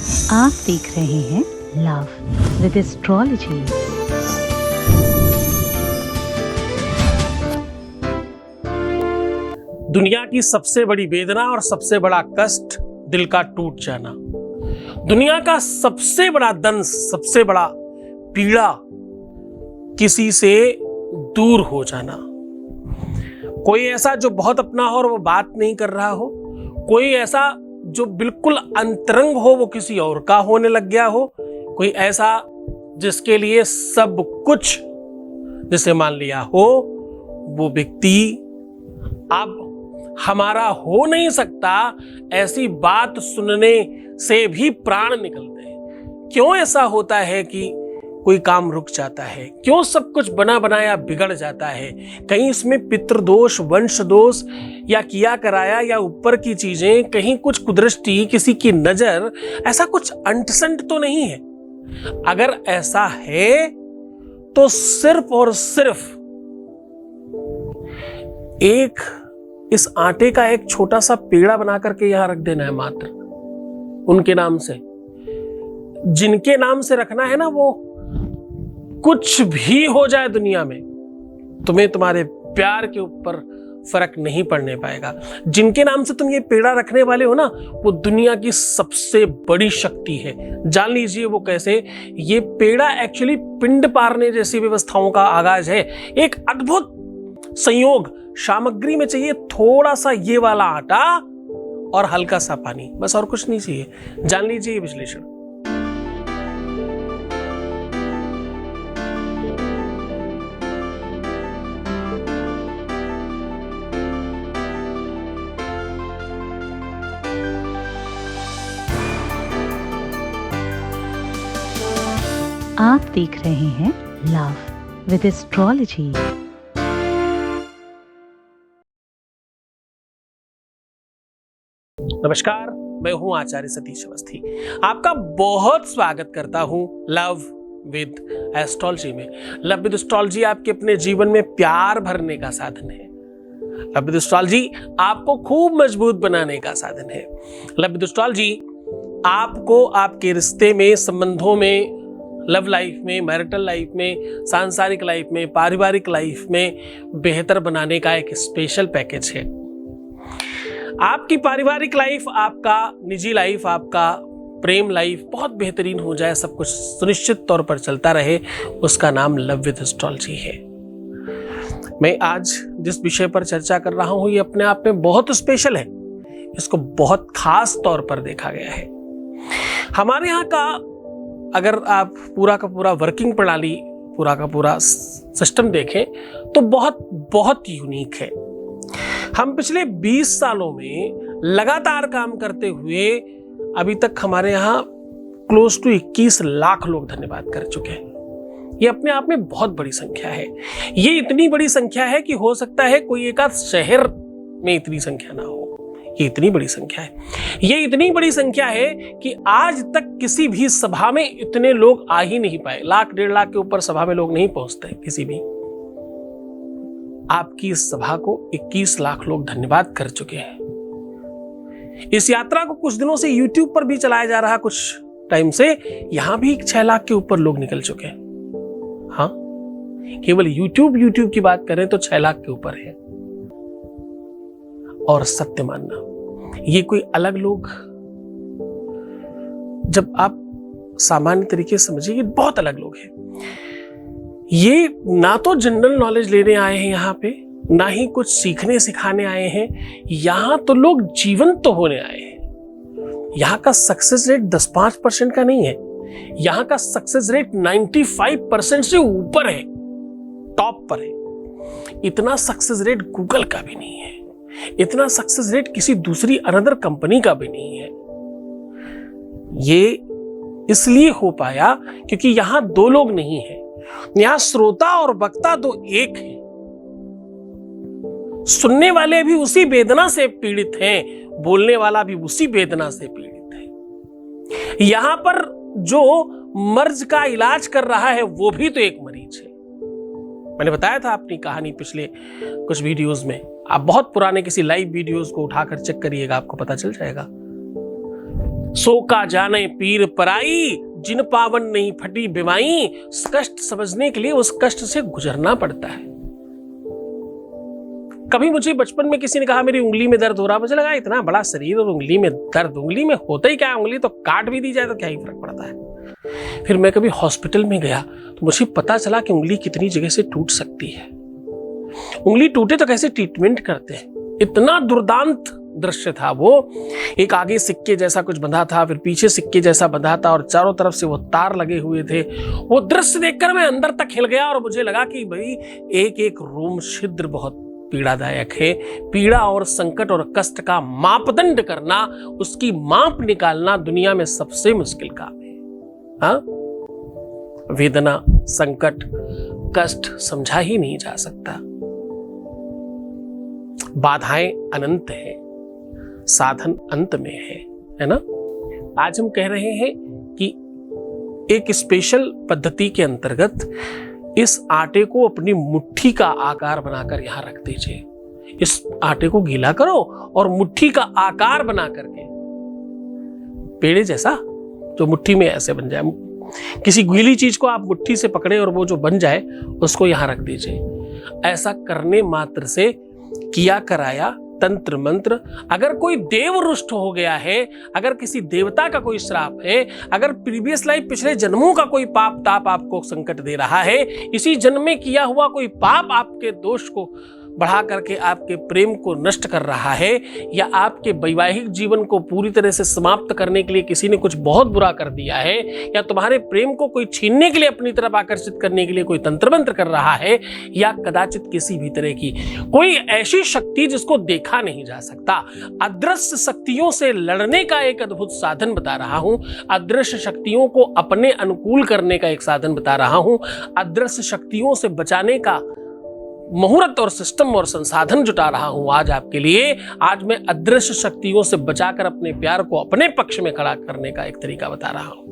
आप देख रहे हैं लव विद एस्ट्रोलॉजी। दुनिया की सबसे बड़ी वेदना और सबसे बड़ा कष्ट दिल का टूट जाना। दुनिया का सबसे बड़ा दंश, सबसे बड़ा पीड़ा किसी से दूर हो जाना। कोई ऐसा जो बहुत अपना हो और वो बात नहीं कर रहा हो, कोई ऐसा जो बिल्कुल अंतरंग हो वो किसी और का होने लग गया हो, कोई ऐसा जिसके लिए सब कुछ जिसे मान लिया हो वो व्यक्ति अब हमारा हो नहीं सकता। ऐसी बात सुनने से भी प्राण निकलते हैं। क्यों ऐसा होता है कि कोई काम रुक जाता है? क्यों सब कुछ बना बनाया बिगड़ जाता है? कहीं इसमें पितृदोष, वंश दोष या किया कराया या ऊपर की चीजें, कहीं कुछ कुदृष्टि, किसी की नजर, ऐसा कुछ अंटसंट तो नहीं है? अगर ऐसा है तो सिर्फ और सिर्फ एक इस आटे का एक छोटा सा पेड़ा बना करके यहां रख देना है, मात्र उनके नाम से। जिनके नाम से रखना है ना, वो कुछ भी हो जाए दुनिया में, तुम्हें तुम्हारे प्यार के ऊपर फर्क नहीं पड़ने पाएगा। जिनके नाम से तुम ये पेड़ा रखने वाले हो ना, वो दुनिया की सबसे बड़ी शक्ति है। जान लीजिए वो कैसे। ये पेड़ा एक्चुअली पिंड पारने जैसी व्यवस्थाओं का आगाज है। एक अद्भुत संयोग, सामग्री में चाहिए थोड़ा सा ये वाला आटा और हल्का सा पानी, बस और कुछ नहीं चाहिए। जान लीजिए ये विश्लेषण। आप देख रहे हैं लव विद एस्ट्रोलॉजी। नमस्कार, मैं हूं आचार्य सतीश अवस्थी। आपका बहुत स्वागत करता हूं लव विद एस्ट्रोलॉजी में। लव विद एस्ट्रोलॉजी आपके अपने जीवन में प्यार भरने का साधन है। लव विद एस्ट्रोलॉजी आपको खूब मजबूत बनाने का साधन है। लव विद एस्ट्रोलॉजी आपको आपके रिश्ते में, संबंधों में, लव लाइफ में, मैरिटल लाइफ में, सांसारिक लाइफ में, पारिवारिक लाइफ में बेहतर बनाने का एक स्पेशल पैकेज है। आपकी पारिवारिक लाइफ, आपका निजी लाइफ, आपका प्रेम लाइफ बहुत बेहतरीन हो जाए, सब कुछ सुनिश्चित तौर पर चलता रहे, उसका नाम लव विद एस्ट्रोलॉजी है। मैं आज जिस विषय पर चर्चा कर रहा हूं ये अपने आप में बहुत स्पेशल है। इसको बहुत खास तौर पर देखा गया है। हमारे यहाँ का अगर आप पूरा का पूरा वर्किंग प्रणाली, पूरा का पूरा सिस्टम देखें तो बहुत बहुत यूनिक है। हम पिछले 20 सालों में लगातार काम करते हुए अभी तक हमारे यहाँ क्लोज टू 21 लाख लोग धन्यवाद कर चुके हैं। ये अपने आप में बहुत बड़ी संख्या है। ये इतनी बड़ी संख्या है कि हो सकता है कोई एक आध शहर में इतनी संख्या ना हो। ये इतनी बड़ी संख्या है। ये इतनी बड़ी संख्या है कि आज तक किसी भी सभा में इतने लोग आ ही नहीं पाए। लाख, 1.5 लाख के ऊपर सभा में लोग नहीं पहुंचते किसी भी। आपकी इस सभा को 21 लाख लोग धन्यवाद कर चुके हैं। इस यात्रा को कुछ दिनों से YouTube पर भी चलाया जा रहा, कुछ टाइम से यहां भी 6 लाख के ऊपर लोग निकल चुके हैं। हाँ, केवल YouTube की बात करें तो 6 लाख के ऊपर है। और सत्य मानना, ये कोई अलग लोग, जब आप सामान्य तरीके से समझिए, ये बहुत अलग लोग हैं। ये ना तो जनरल नॉलेज लेने आए हैं यहाँ पे, ना ही कुछ सीखने सिखाने आए हैं। यहां तो लोग जीवंत तो होने आए हैं। यहाँ का सक्सेस रेट 10-5% का नहीं है। यहाँ का सक्सेस रेट 95% से ऊपर है, टॉप पर है। इतना सक्सेस रेट गूगल का भी नहीं है। इतना सक्सेस रेट किसी दूसरी अनदर कंपनी का भी नहीं है। ये इसलिए हो पाया क्योंकि यहां 2 लोग नहीं हैं। यहां श्रोता और वक्ता तो एक है। सुनने वाले भी उसी वेदना से पीड़ित हैं, बोलने वाला भी उसी वेदना से पीड़ित है। यहां पर जो मर्ज का इलाज कर रहा है वो भी तो एक मरीज है। मैंने बताया था अपनी कहानी पिछले कुछ वीडियोस में। आप बहुत पुराने किसी लाइव वीडियोस को उठाकर चेक करिएगा, आपको पता चल जाएगा। सो का जाने पीर पराई, जिन पावन नहीं फटी बिमाई। कष्ट समझने के लिए उस कष्ट से गुजरना पड़ता है। कभी मुझे बचपन में किसी ने कहा मेरी उंगली में दर्द हो रहा, मुझे लगा इतना बड़ा शरीर और उंगली में दर्द, उंगली में होता ही क्या है, उंगली तो काट भी दी जाए तो क्या ही फर्क पड़ता है। फिर मैं कभी हॉस्पिटल में गया तो मुझे पता चला कि उंगली कितनी जगह से टूट सकती है। उंगली टूटे तो कैसे ट्रीटमेंट करते हैं। इतना दुर्दांत दृश्य था वो। एक आगे सिक्के जैसा कुछ बंधा था, फिर पीछे सिक्के जैसा बंधा था और चारों तरफ से वो तार लगे हुए थे। वो दृश्य देखकर मैं अंदर तक हिल गया और मुझे लगा कि भाई एक एक रोम छिद्र बहुत पीड़ादायक है। पीड़ा और संकट और कष्ट का मापदंड करना, उसकी माप निकालना दुनिया में सबसे मुश्किल काम है। हाँ, वेदना, संकट, कष्ट समझा ही नहीं जा सकता। बाधाएं अनंत है, साधन अंत में है ना। आज हम कह रहे हैं कि एक स्पेशल पद्धति के अंतर्गत इस आटे को अपनी मुट्ठी का आकार बनाकर यहां रख दीजिए। इस आटे को गीला करो और मुट्ठी का आकार बना करके, पेड़े जैसा जो मुट्ठी में ऐसे बन जाए, किसी गीली चीज को आप मुट्ठी से पकड़े और वो जो बन जाए उसको यहां रख दीजिए। ऐसा करने मात्र से किया कराया तंत्र मंत्र, अगर कोई देव रुष्ट हो गया है, अगर किसी देवता का कोई श्राप है, अगर प्रीवियस लाइफ पिछले जन्मों का कोई पाप ताप आपको संकट दे रहा है, इसी जन्म में किया हुआ कोई पाप आपके दोष को बढ़ा करके आपके प्रेम को नष्ट कर रहा है, या आपके वैवाहिक जीवन को पूरी तरह से समाप्त करने के लिए किसी ने कुछ बहुत बुरा कर दिया है, या तुम्हारे प्रेम को कोई छीनने के लिए अपनी तरफ आकर्षित करने के लिए कोई तंत्र मंत्र कर रहा है, या कदाचित किसी भी तरह की कोई ऐसी शक्ति जिसको देखा नहीं जा सकता। अदृश्य शक्तियों से लड़ने का एक अद्भुत साधन बता रहा हूं। अदृश्य शक्तियों को अपने अनुकूल करने का एक साधन बता रहा हूं। अदृश्य शक्तियों से बचाने का मुहूर्त और सिस्टम और संसाधन जुटा रहा हूं आज आपके लिए। आज मैं अदृश्य शक्तियों से बचाकर अपने प्यार को अपने पक्ष में खड़ा करने का एक तरीका बता रहा हूं।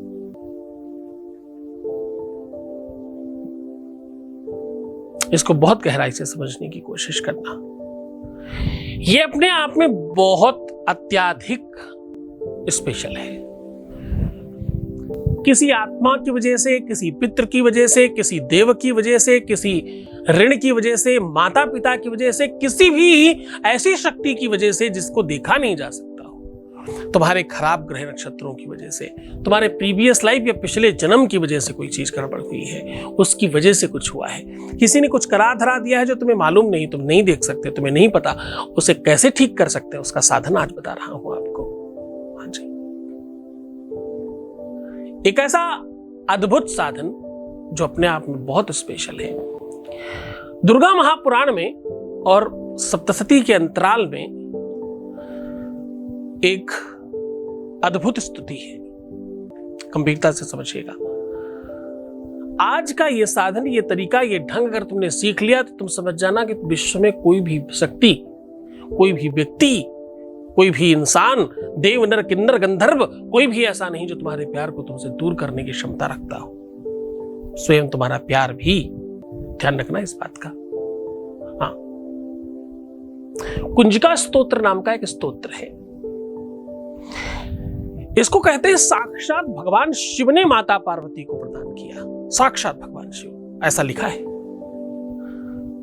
इसको बहुत गहराई से समझने की कोशिश करना। यह अपने आप में बहुत अत्यधिक स्पेशल है। किसी आत्मा की वजह से, किसी पितृ की वजह से, किसी देव की वजह से, किसी ऋण की वजह से, माता पिता की वजह से, किसी भी ऐसी शक्ति की वजह से जिसको देखा नहीं जा सकता हो, तुम्हारे खराब ग्रह नक्षत्रों की वजह से, तुम्हारे प्रीवियस लाइफ या पिछले जन्म की वजह से कोई चीज गड़बड़ हुई है, उसकी वजह से कुछ हुआ है, किसी ने कुछ करा धरा दिया है जो तुम्हें मालूम नहीं, तुम नहीं देख सकते, तुम्हें नहीं पता, उसे कैसे ठीक कर सकते हैं, उसका साधन आज बता रहा हूं आपको। हाँ जी, एक ऐसा अद्भुत साधन जो अपने आप में बहुत स्पेशल है। दुर्गा महापुराण में और सप्तशती के अंतराल में एक अद्भुत स्तुति है, गंभीरता से समझिएगा। आज का ये साधन, ये तरीका, ये ढंग अगर तुमने सीख लिया तो तुम समझ जाना कि विश्व में कोई भी शक्ति, कोई भी व्यक्ति, कोई भी इंसान, देव नर किन्नर गंधर्व, कोई भी ऐसा नहीं जो तुम्हारे प्यार को तुमसे दूर करने की क्षमता रखता हो। स्वयं तुम्हारा प्यार भी, ध्यान रखना इस बात का। हाँ, कुंजिका स्तोत्र नाम का एक स्तोत्र है। इसको कहते हैं साक्षात भगवान शिव ने माता पार्वती को प्रदान किया। साक्षात भगवान शिव, ऐसा लिखा है।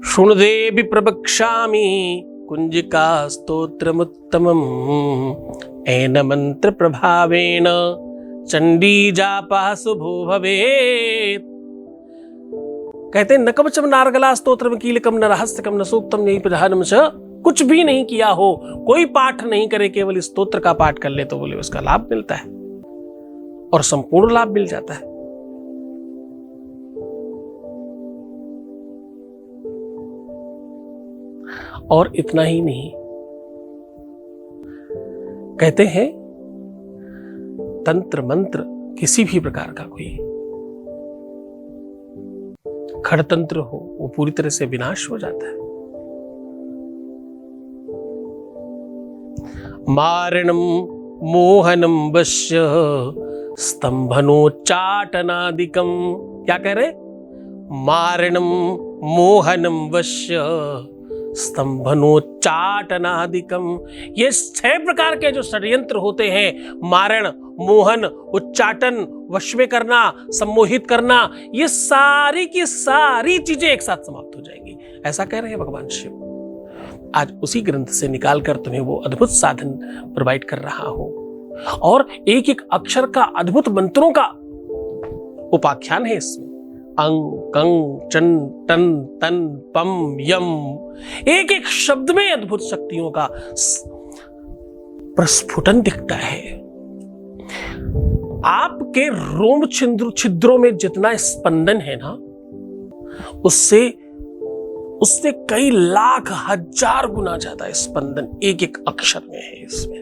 शुणुदेवी प्रवक्ष्यामि कुंजिका स्तोत्रमुत्तमम् एन मंत्र प्रभावेन चंडी जापः शुभो भवेत्। कहते हैं न कवचम नारगला स्तोत्रम कीलकम न रहस्यकम न सूक्तम यही प्रधानम च। कुछ भी नहीं किया हो, कोई पाठ नहीं करे, केवल इस स्तोत्र का पाठ कर ले तो बोले उसका लाभ मिलता है और संपूर्ण लाभ मिल जाता है। और इतना ही नहीं, कहते हैं तंत्र मंत्र किसी भी प्रकार का कोई खड़तंत्र हो, वो पूरी तरह से विनाश हो जाता है। मारणम मोहनम वश्य स्तंभनोच्चाटनादिकम। क्या कह रहे? मारणम मोहनम वश्य स्तंभनोच्चाटनादिकम। ये 6 प्रकार के जो षड्यंत्र होते हैं, मारण, मोहन, उच्चाटन, वश में करना, सम्मोहित करना, ये सारी की सारी चीजें एक साथ समाप्त हो जाएंगी, ऐसा कह रहे हैं भगवान शिव। आज उसी ग्रंथ से निकालकर तुम्हें वो अद्भुत साधन प्रोवाइड कर रहा हूं और एक एक अक्षर का अद्भुत मंत्रों का उपाख्यान है इसमें। अंग, कंग, चं, टन, तन, पम, यम, एक एक शब्द में अद्भुत शक्तियों का प्रस्फुटन दिखता है। आपके रोम छिद्रों में जितना स्पंदन है ना, उससे कई लाख हजार गुना ज्यादा स्पंदन एक एक अक्षर में है इसमें।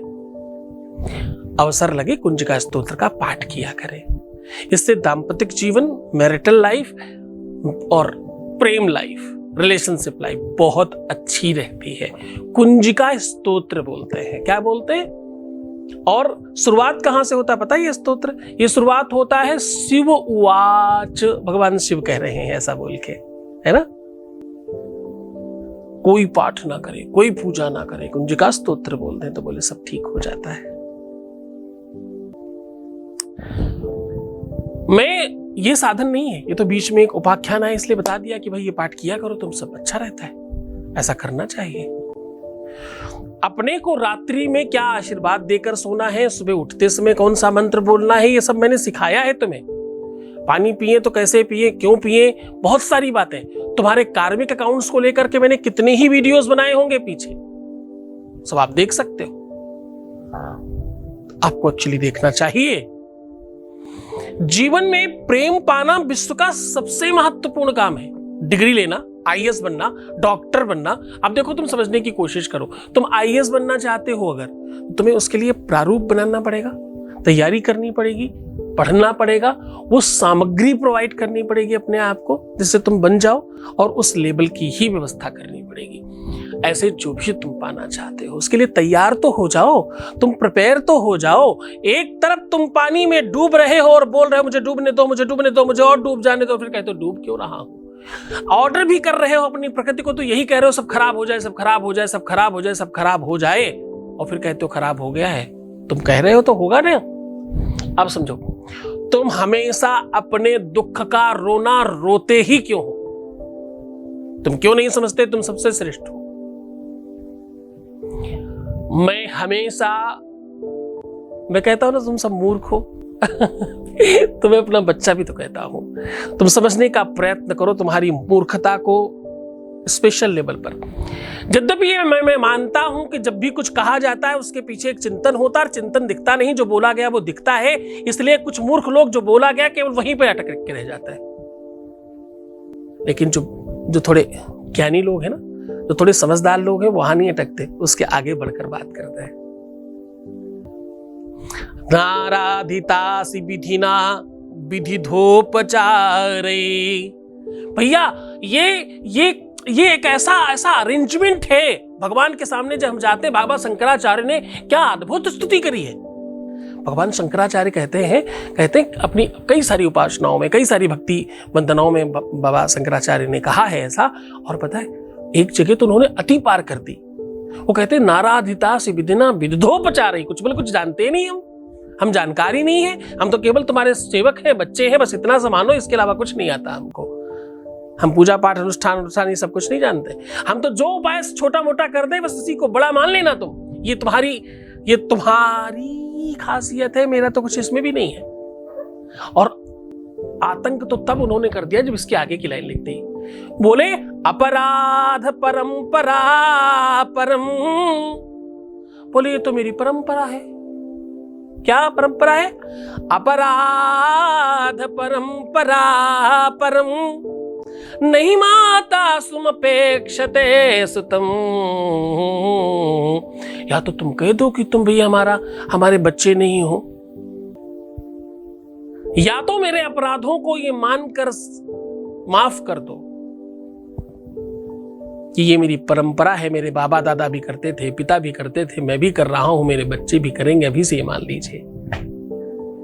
अवसर लगे कुंजिका स्तोत्र का पाठ किया करें, इससे दाम्पत्य जीवन, मैरिटल लाइफ और प्रेम लाइफ, रिलेशनशिप लाइफ बहुत अच्छी रहती है। कुंजिका स्तोत्र बोलते हैं, क्या बोलते हैं? और शुरुआत कहां से होता है पता है? ये स्तोत्र, ये शुरुआत होता है शिव उवाच, भगवान शिव कह रहे हैं ऐसा बोल के, है ना। कोई पाठ ना करे, कोई पूजा ना करे, कुंजिका स्तोत्र बोल दें तो बोले सब ठीक हो जाता है। मैं ये साधन नहीं है, ये तो बीच में एक उपाख्यान है इसलिए बता दिया कि भाई ये पाठ किया करो तुम सब, अच्छा रहता है, ऐसा करना चाहिए। अपने को रात्रि में क्या आशीर्वाद देकर सोना है, सुबह उठते समय कौन सा मंत्र बोलना है, ये सब मैंने सिखाया है तुम्हें। पानी पिए तो कैसे पिए, क्यों पिए, बहुत सारी बातें। तुम्हारे कार्मिक अकाउंट्स को लेकर के मैंने कितने ही वीडियोस बनाए होंगे पीछे, सब आप देख सकते हो। आपको एक्चुअली देखना चाहिए। जीवन में प्रेम पाना विश्व का सबसे महत्वपूर्ण काम है। डिग्री लेना, आईएएस बनना, डॉक्टर बनना, अब देखो तुम समझने की कोशिश करो। तुम आईएएस बनना चाहते हो अगर, तुम्हें उसके लिए प्रारूप बनाना पड़ेगा, तैयारी करनी पड़ेगी, पढ़ना पड़ेगा, वो सामग्री प्रोवाइड करनी पड़ेगी अपने आप को जिससे तुम बन जाओ, और उस लेवल की ही व्यवस्था करनी पड़ेगी। ऐसे जो भी तुम पाना चाहते हो उसके लिए तैयार तो हो जाओ, तुम प्रिपेयर तो हो जाओ। एक तरफ तुम पानी में डूब रहे हो और बोल रहे हो मुझे डूबने दो, मुझे डूबने दो, मुझे और डूब जाने दो, फिर कहते हो डूब क्यों रहा हूं। ऑर्डर भी कर रहे हो अपनी प्रकृति को, तो यही कह रहे हो सब खराब हो जाए, सब खराब हो जाए, सब खराब हो जाए, सब खराब हो जाए, और फिर कहते हो खराब हो गया है। तुम कह रहे हो तो होगा ना। अब समझो, तुम हमेशा अपने दुख का रोना रोते ही क्यों हो? तुम क्यों नहीं समझते तुम सबसे श्रेष्ठ हो? मैं कहता हूं ना तुम सब मूर्ख हो। तुम्हें अपना बच्चा भी तो कहता हूं। तुम समझने का प्रयत्न करो तुम्हारी मूर्खता को स्पेशल लेवल पर। यद्यपि ये मैं मानता हूं कि जब भी कुछ कहा जाता है उसके पीछे एक चिंतन होता है, चिंतन दिखता नहीं, जो बोला गया वो दिखता है। इसलिए कुछ मूर्ख लोग जो बोला गया केवल वहीं पर अटक के रह जाता है। लेकिन जो थोड़े ज्ञानी लोग हैं ना, जो थोड़े समझदार लोग हैं, वहां नहीं अटकते, उसके आगे बढ़कर बात करते हैं। नाराधितासि विधिना विधिधोपचारे। भैया ये एक ऐसा अरेंजमेंट है भगवान के सामने जब हम जाते हैं। बाबा शंकराचार्य ने क्या अद्भुत स्तुति करी है। भगवान शंकराचार्य कहते हैं अपनी कई सारी उपासनाओं में, कई सारी भक्ति वंदनाओं में बाबा शंकराचार्य ने कहा है ऐसा। और पता है एक जगह तो उन्होंने अति पार कर दी। वो कहते हैं नाराधितासि विधिना विधिधोपचारे। कुछ बोले कुछ जानते नहीं हम जानकारी नहीं है, हम तो केवल तुम्हारे सेवक हैं, बच्चे हैं, बस इतना समानो, इसके अलावा कुछ नहीं आता हमको। हम पूजा पाठ अनुष्ठान ये सब कुछ नहीं जानते। हम तो जो उपाय छोटा मोटा कर दे बस इसी को बड़ा मान लेना तुम। ये तुम्हारी खासियत है, मेरा तो कुछ इसमें भी नहीं है। और आतंक तो तब उन्होंने कर दिया जब इसके आगे की लाइन लिख दी। बोले अपराध परंपरा परम। बोले ये तो मेरी परंपरा है। क्या परंपरा है? अपराध परंपरा परम नहीं माता सुमपेक्षते सुतम। या तो तुम कह दो कि तुम भी हमारे बच्चे नहीं हो, या तो मेरे अपराधों को ये मानकर माफ कर दो कि ये मेरी परंपरा है, मेरे बाबा दादा भी करते थे, पिता भी करते थे, मैं भी कर रहा हूं, मेरे बच्चे भी करेंगे, अभी से ये मान लीजिए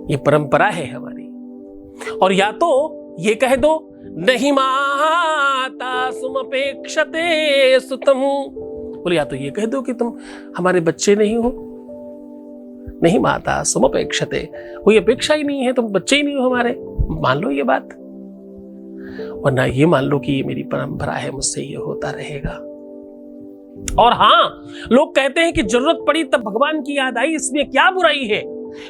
ये परंपरा है हमारी। और या तो ये कह दो नहीं माता सुमपेक्षते सुतम। बोले या तो ये कह दो कि तुम हमारे बच्चे नहीं हो, नहीं माता समुपेक्षते, कोई अपेक्षा ही नहीं है, तुम बच्चे ही नहीं हो हमारे, मान लो ये बात, वरना ये मान लो कि ये मेरी परंपरा है, मुझसे ये होता रहेगा। और हाँ, लोग कहते हैं कि जरूरत पड़ी तब भगवान की याद आई, इसमें क्या बुराई है।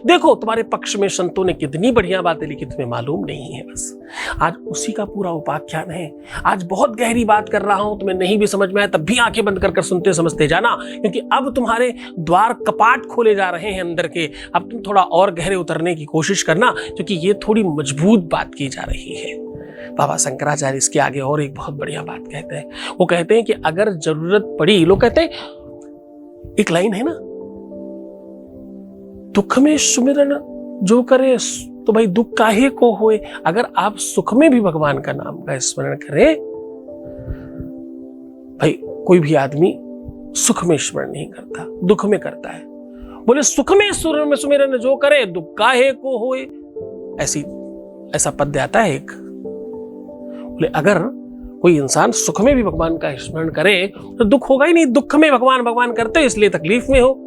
देखो तुम्हारे पक्ष में संतों ने कितनी बढ़िया बातें लिखी, तुम्हें मालूम नहीं है। बस आज उसी का पूरा उपाख्यान है। आज बहुत गहरी बात कर रहा हूं, तुम्हें नहीं भी समझ में आए तब भी आंखें बंद कर सुनते समझते जाना, क्योंकि अब तुम्हारे द्वार कपाट खोले जा रहे हैं अंदर के। अब तुम थोड़ा और गहरे उतरने की कोशिश करना, क्योंकि ये थोड़ी मजबूत बात की जा रही है। बाबा शंकराचार्य इसके आगे और एक बहुत बढ़िया बात कहते हैं। वो कहते हैं कि अगर जरूरत पड़ी, लोग कहते हैं, एक लाइन है ना, दुख में सुमिरन जो करे तो भाई दुख काहे को होए। अगर आप सुख में भी भगवान का नाम का स्मरण करें, भाई कोई भी आदमी सुख में स्मरण नहीं करता, दुख में करता है। बोले सुख में सुमिरन जो करे दुख काहे को होए, ऐसा पद्य आता है एक। बोले अगर कोई इंसान सुख में भी भगवान का स्मरण करे तो दुख होगा ही नहीं, दुख में भगवान भगवान करते इसलिए तकलीफ में हो।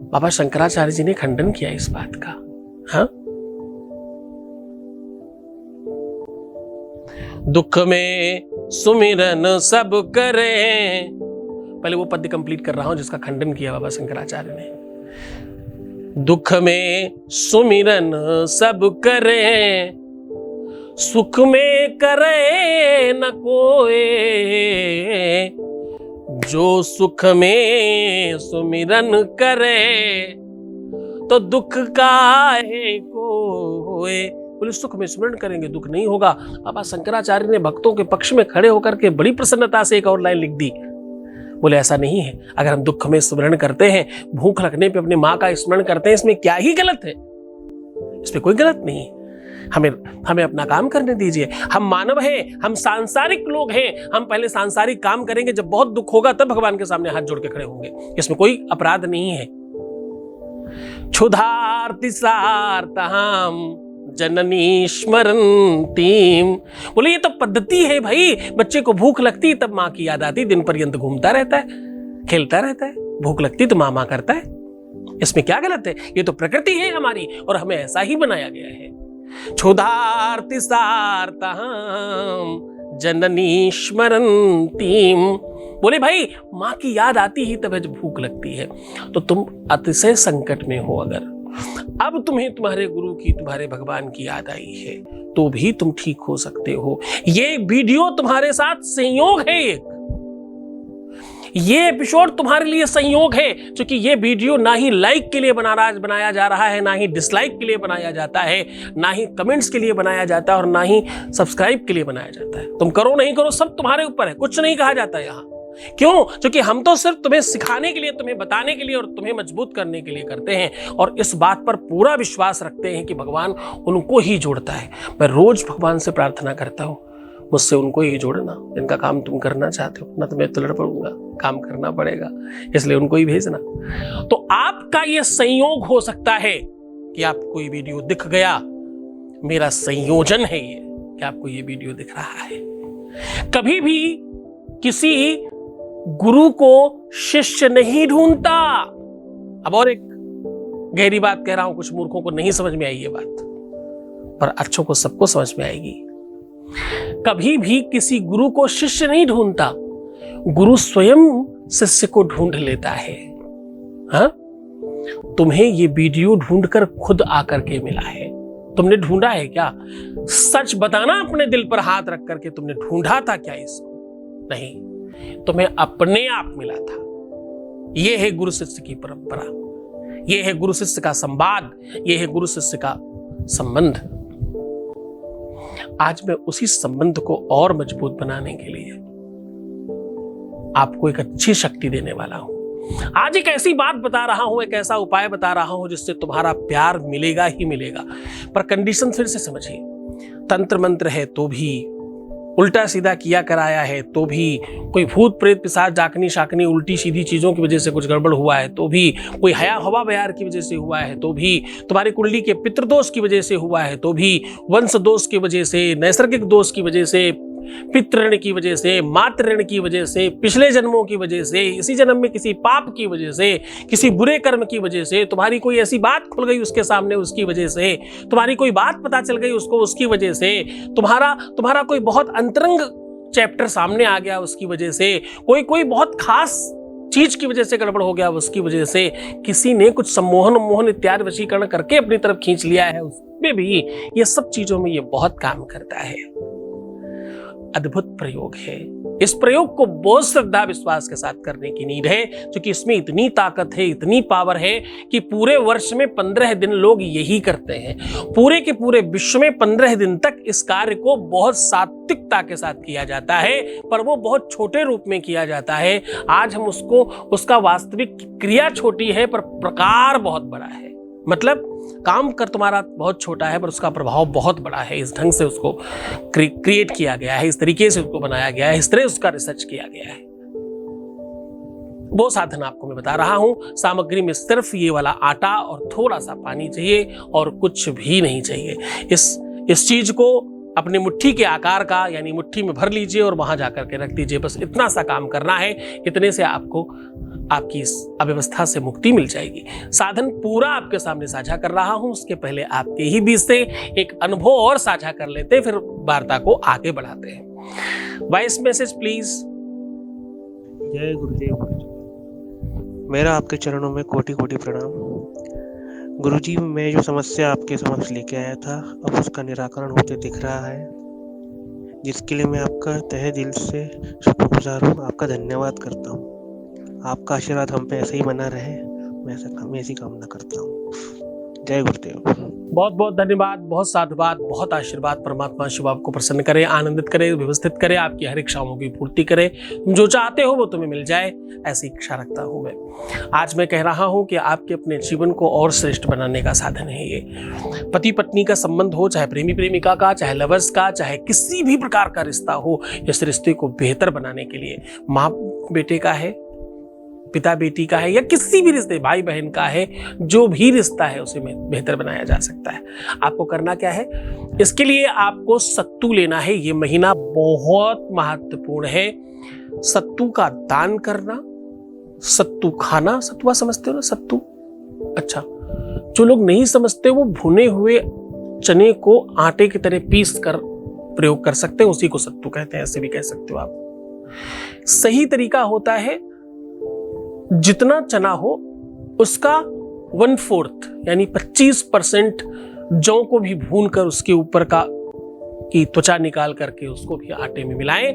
बाबा शंकराचार्य जी ने खंडन किया इस बात का। हाँ, दुख में सुमिरन सब करे, पहले वो पद्य कंप्लीट कर रहा हूं जिसका खंडन किया बाबा शंकराचार्य ने। दुख में सुमिरन सब करे, सुख में करे न कोई, जो सुख में सुमिरन करे तो दुख काहे को होए। बोले सुख में स्मरण करेंगे दुख नहीं होगा। बाबा शंकराचार्य ने भक्तों के पक्ष में खड़े होकर के बड़ी प्रसन्नता से एक और लाइन लिख दी। बोले ऐसा नहीं है, अगर हम दुख में स्मरण करते हैं, भूख लगने पे अपनी माँ का स्मरण करते हैं, इसमें क्या ही गलत है, इसमें कोई गलत नहीं है। हमें अपना काम करने दीजिए। हम मानव हैं, हम सांसारिक लोग हैं, हम पहले सांसारिक काम करेंगे, जब बहुत दुख होगा तब भगवान के सामने हाथ जोड़ के खड़े होंगे, इसमें कोई अपराध नहीं है। क्षुधार्ति सार्ताहम जननी स्मरन्तीम। बोले ये तो पद्धति है भाई, बच्चे को भूख लगती तब माँ की याद आती, दिन पर्यंत घूमता रहता है, खेलता रहता है, भूख लगती तो माँ करता है, इसमें क्या गलत है। ये तो प्रकृति है हमारी और हमें ऐसा ही बनाया गया है। क्षुधार्ति सार्ताहम जननी स्मरन्तीम। बोले भाई माँ की याद आती ही तब जब भूख लगती है। तो तुम अतिशय संकट में हो, अगर अब तुम्हें तुम्हारे गुरु की, तुम्हारे भगवान की याद आई है, तो भी तुम ठीक हो सकते हो। ये वीडियो तुम्हारे साथ संयोग है, ये एपिसोड तुम्हारे लिए संयोग है, क्योंकि ये वीडियो ना ही लाइक के लिए बनाया जा रहा है, ना ही डिसलाइक के लिए बनाया जाता है, ना ही कमेंट्स के लिए बनाया जाता है, और ना ही सब्सक्राइब के लिए बनाया जाता है। तुम करो नहीं करो सब तुम्हारे ऊपर है, कुछ नहीं कहा जाता यहाँ। क्यों? क्योंकि हम तो सिर्फ तुम्हें सिखाने के लिए, तुम्हें बताने के लिए और तुम्हें मजबूत करने के लिए करते हैं, और इस बात पर पूरा विश्वास रखते हैं कि भगवान उनको ही जोड़ता है। मैं रोज भगवान से प्रार्थना करता हूँ, मुझसे उनको ही जोड़ना, जिनका काम तुम करना चाहते हो। ना तो मैं तो लड़ पड़ूंगा, काम करना पड़ेगा, इसलिए उनको ही भेजना। तो आपका ये संयोग हो सकता है कि आपको ये वीडियो दिख गया, मेरा संयोजन है ये कि आपको ये वीडियो दिख रहा है। कभी भी किसी गुरु को शिष्य नहीं ढूंढता। अब और एक गहरी बात कह रहा हूं, कुछ मूर्खों को नहीं समझ में आई ये बात, पर अच्छों को सबको समझ में आएगी। कभी भी किसी गुरु को शिष्य नहीं ढूंढता, गुरु स्वयं शिष्य को ढूंढ लेता है। हाँ? तुम्हें ये वीडियो ढूंढकर खुद आकर के मिला है, तुमने ढूंढा है क्या? सच बताना, अपने दिल पर हाथ रख करके तुमने ढूंढा था क्या इसको? नहीं, तुम्हें अपने आप मिला था। यह है गुरु शिष्य की परंपरा, यह है गुरु शिष्य का संवाद, यह है गुरु शिष्य का संबंध। आज मैं उसी संबंध को और मजबूत बनाने के लिए आपको एक अच्छी शक्ति देने वाला हूं। आज एक ऐसी बात बता रहा हूं, एक ऐसा उपाय बता रहा हूं जिससे तुम्हारा प्यार मिलेगा ही मिलेगा। पर कंडीशन फिर से समझिए, तंत्र मंत्र है तो भी, उल्टा सीधा किया कराया है तो भी, कोई भूत प्रेत पिशाच डाकनी शाकनी उल्टी सीधी चीजों की वजह से कुछ गड़बड़ हुआ है तो भी, कोई हया हवा बयार की वजह से हुआ है तो भी, तुम्हारी कुंडली के पितृदोष की वजह से हुआ है तो भी, वंश दोष की वजह से, नैसर्गिक दोष की वजह से, पितृ ऋण की वजह से, मातृ ऋण की वजह से, पिछले जन्मों की वजह से, इसी जन्म में किसी पाप की वजह से, किसी बुरे कर्म की वजह से, तुम्हारी कोई ऐसी बात खुल गई उसके सामने उसकी वजह से, तुम्हारी कोई बात पता चल गई उसको उसकी वजह से, तुम्हारा कोई बहुत अंतरंग चैप्टर सामने आ गया उसकी वजह से, कोई बहुत खास चीज की वजह से गड़बड़ हो गया उसकी वजह से, किसी ने कुछ सम्मोहन उम्मोहन इत्यादि वशीकरण करके अपनी तरफ खींच लिया है, उसमें भी ये सब चीजों में ये बहुत काम करता है। अद्भुत प्रयोग है। इस प्रयोग को बहुत श्रद्धा विश्वास के साथ करने की नीड है, क्योंकि इसमें इतनी ताकत है, इतनी पावर है कि पूरे वर्ष में 15 दिन लोग यही करते हैं। पूरे के पूरे विश्व में 15 दिन तक इस कार्य को बहुत सात्विकता के साथ किया जाता है, पर वो बहुत छोटे रूप में किया जाता है। आज हम उसका वास्तविक क्रिया छोटी है पर प्रकार बहुत बड़ा है। मतलब काम कर तुम्हारा बहुत छोटा है पर उसका प्रभाव बहुत बड़ा है। इस ढंग से उसको क्रिएट किया गया है, इस तरीके से उसको बनाया गया है, इस तरह उसका रिसर्च किया गया है। वो साधन आपको मैं बता रहा हूं। सामग्री में सिर्फ ये वाला आटा और थोड़ा सा पानी चाहिए और कुछ भी नहीं चाहिए। इस चीज को अपने मुट्ठी के आकार का यानी मुट्ठी में भर लीजिए और वहां जाकर के रख दीजिए। बस इतना सा काम करना है। इतने से आपको आपकी इस अव्यवस्था से मुक्ति मिल जाएगी। साधन पूरा आपके सामने साझा कर रहा हूं, उसके पहले आपके ही बीच से एक अनुभव और साझा कर लेते, फिर वार्ता को आगे बढ़ाते हैं। Voice message please. जय गुरुदेव। मेरा आपके चरणों में कोटि कोटि प्रणाम। गुरुजी, मैं जो समस्या आपके समक्ष लेके आया था अब उसका निराकरण होते दिख रहा है, जिसके लिए मैं आपका तहे दिल से शुक्रगुजार हूँ। आपका धन्यवाद करता हूँ। आपका आशीर्वाद हम पे ऐसे ही बना रहे, मैं ऐसी कामना करता हूँ। जय गुरुदेव। बहुत बहुत धन्यवाद, बहुत साधुवाद, बहुत आशीर्वाद। परमात्मा शिव आपको प्रसन्न करे, आनंदित करे, व्यवस्थित करे, आपकी हर इच्छाओं की पूर्ति करे। तुम जो चाहते हो वो तुम्हें मिल जाए, ऐसी इच्छा रखता हूं मैं। आज मैं कह रहा हूं कि आपके अपने जीवन को और श्रेष्ठ बनाने का साधन है ये। पति पत्नी का संबंध हो, चाहे प्रेमी प्रेमिका का, चाहे लवर्स का, चाहे किसी भी प्रकार का रिश्ता हो, इस रिश्ते को बेहतर बनाने के लिए माँ बेटे का है, पिता बेटी का है, या किसी भी रिश्ते भाई बहन का है, जो भी रिश्ता है उसे बेहतर बनाया जा सकता है। आपको करना क्या है? इसके लिए आपको सत्तू लेना है। ये महीना बहुत महत्वपूर्ण है। सत्तू का दान करना, सत्तू खाना। सत्तुआ समझते हो ना? सत्तू। अच्छा, जो लोग नहीं समझते वो भुने हुए चने को आटे की तरह पीस कर प्रयोग कर सकते हैं, उसी को सत्तू कहते हैं, ऐसे भी कह सकते हो आप। सही तरीका होता है जितना चना हो उसका 1/4 यानी 25% जौ को भी भून कर उसके ऊपर की त्वचा निकाल करके उसको भी आटे में मिलाएं।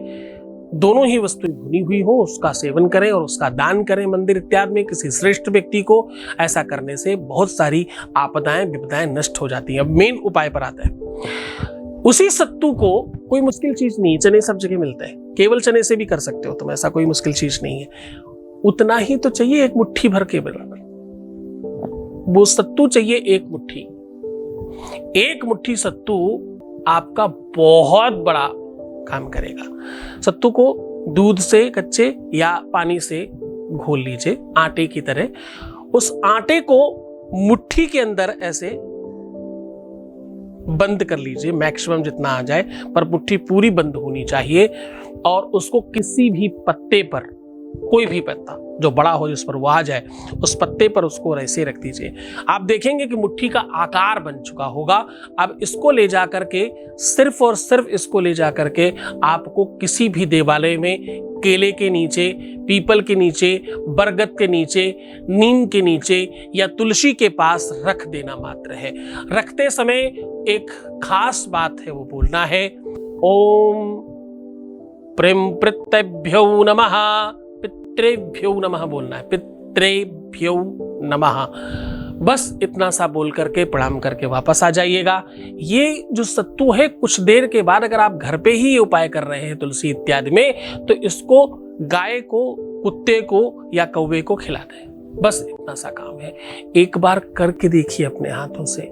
दोनों ही वस्तुएं भुनी हुई हो, उसका सेवन करें और उसका दान करें मंदिर इत्यादि में किसी श्रेष्ठ व्यक्ति को। ऐसा करने से बहुत सारी आपदाएं विपदाएं नष्ट हो जाती हैं। अब मेन उपाय पर आता है। उसी सत्तू को, कोई मुश्किल चीज नहीं, चने सब जगह मिलते हैं, केवल चने से भी कर सकते हो तुम, ऐसा कोई मुश्किल चीज नहीं है। उतना ही तो चाहिए, एक मुट्ठी भर के बराबर वो सत्तू चाहिए। एक मुट्ठी सत्तू आपका बहुत बड़ा काम करेगा। सत्तू को दूध से कच्चे या पानी से घोल लीजिए आटे की तरह। उस आटे को मुट्ठी के अंदर ऐसे बंद कर लीजिए, मैक्सिमम जितना आ जाए, पर मुट्ठी पूरी बंद होनी चाहिए। और उसको किसी भी पत्ते पर, कोई भी पत्ता जो बड़ा हो जिस पर वो आ जाए, उस पत्ते पर उसको ऐसे रख दीजिए। आप देखेंगे कि मुट्ठी का आकार बन चुका होगा। अब इसको ले जा करके, सिर्फ और सिर्फ इसको ले जा करके आपको किसी भी देवालय में केले के नीचे, पीपल के नीचे, बरगद के नीचे, नीम के नीचे या तुलसी के पास रख देना मात्र है। रखते समय एक खास बात है, वो बोलना है ओम प्रेम प्रत्यभ्यो नमः, पितृभ्यो नमः बोलना है, पितृभ्यो नमः। बस इतना सा बोल करके प्रणाम करके वापस आ जाइएगा। ये जो सत्तू है, कुछ देर के बाद अगर आप घर पे ही ये उपाय कर रहे हैं तुलसी इत्यादि में, तो इसको गाय को, कुत्ते को या कौवे को खिला दें। बस इतना सा काम है। एक बार करके देखिए अपने हाथों से,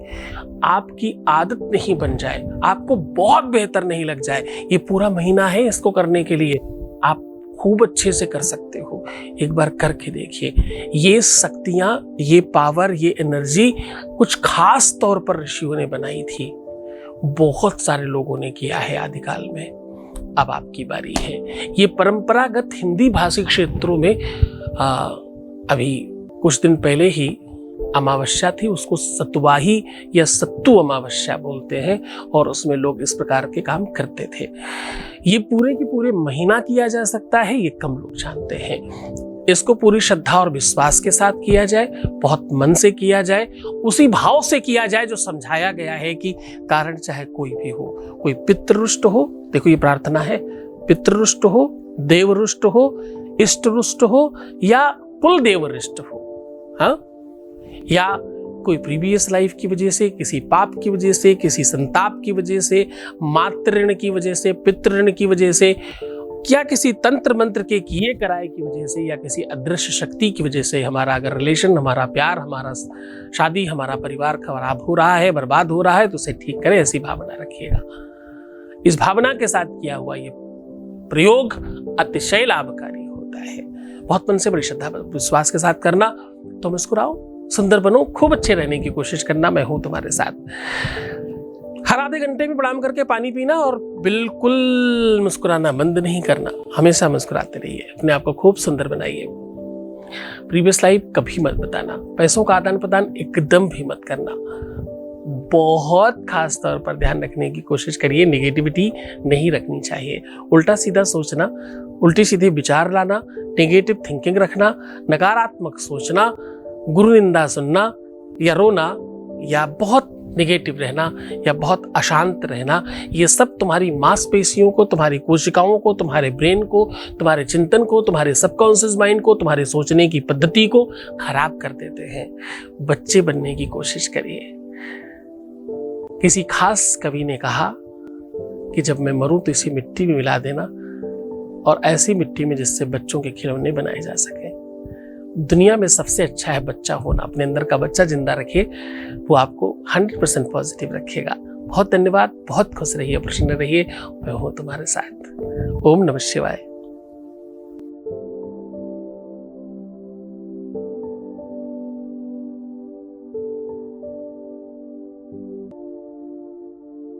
आपकी आदत नहीं बन जाए, आपको बहुत बेहतर नहीं लग जाए, ये पूरा महीना है इसको करने के लिए, आप खूब अच्छे से कर सकते हो। एक बार करके देखिए। ये शक्तियां, ये पावर, ये एनर्जी कुछ खास तौर पर ऋषियों ने बनाई थी। बहुत सारे लोगों ने किया है आदिकाल में। अब आपकी बारी है। ये परंपरागत हिंदी भाषी क्षेत्रों में अभी कुछ दिन पहले ही अमावस्या थी, उसको सतवाही या सत्तु अमावस्या बोलते हैं, और उसमें लोग इस प्रकार के काम करते थे। ये पूरे के पूरे महीना किया जा सकता है, ये कम लोग जानते हैं। इसको पूरी श्रद्धा और विश्वास के साथ किया जाए, बहुत मन से किया जाए, उसी भाव से किया जाए जो समझाया गया है कि कारण चाहे कोई भी हो, कोई पितृरुष्ट हो, देखो ये प्रार्थना है, पितृरुष्ट हो, देवरुष्ट हो, इष्टरुष्ट हो या कुल देवरुष्ट हो, हाँ, या कोई प्रीवियस लाइफ की वजह से, किसी पाप की वजह से, किसी संताप की वजह से, मातृ की वजह से, पितृ की वजह से, या किसी तंत्र मंत्र के किए कराए की वजह से, या किसी अदृश्य शक्ति की वजह से हमारा अगर रिलेशन, हमारा प्यार, हमारा शादी, हमारा परिवार खराब हो रहा है, बर्बाद हो रहा है, तो उसे ठीक करें, ऐसी भावना रखिएगा। इस भावना के साथ किया हुआ ये प्रयोग अतिशय लाभकारी होता है। बहुत मन से, बड़ी श्रद्धा विश्वास के साथ करना। तो मुस्कुराओ, सुंदर बनो, खूब अच्छे रहने की कोशिश करना, मैं हूं तुम्हारे साथ। हर आधे घंटे में प्रणाम करके पानी पीना और बिल्कुल मुस्कुराना बंद नहीं करना, हमेशा मुस्कुराते रहिए, अपने आप को खूब सुंदर बनाइए। प्रीवियस लाइफ कभी मत बताना, पैसों का आदान प्रदान एकदम भी मत करना। बहुत खास तौर पर ध्यान रखने की कोशिश करिए, नेगेटिविटी नहीं रखनी चाहिए। उल्टा सीधा सोचना, उल्टी सीधे विचार लाना, नेगेटिव थिंकिंग रखना, नकारात्मक सोचना, गुरु निंदा सुनना या रोना, या बहुत नेगेटिव रहना, या बहुत अशांत रहना, ये सब तुम्हारी मांसपेशियों को, तुम्हारी कोशिकाओं को, तुम्हारे ब्रेन को, तुम्हारे चिंतन को, तुम्हारे सबकॉन्शियस माइंड को, तुम्हारे सोचने की पद्धति को खराब कर देते हैं। बच्चे बनने की कोशिश करिए। किसी खास कवि ने कहा कि जब मैं मरूं तो इसी मिट्टी में मिला देना, और ऐसी मिट्टी में जिससे बच्चों के खिलौने बनाए जा सके। दुनिया में सबसे अच्छा है बच्चा होना। अपने अंदर का बच्चा जिंदा रखिए, वो आपको 100% पॉजिटिव रखेगा। बहुत धन्यवाद, बहुत खुश रहिए, प्रसन्न रहिए, मैं हूं तुम्हारे साथ। ओम नमः शिवाय।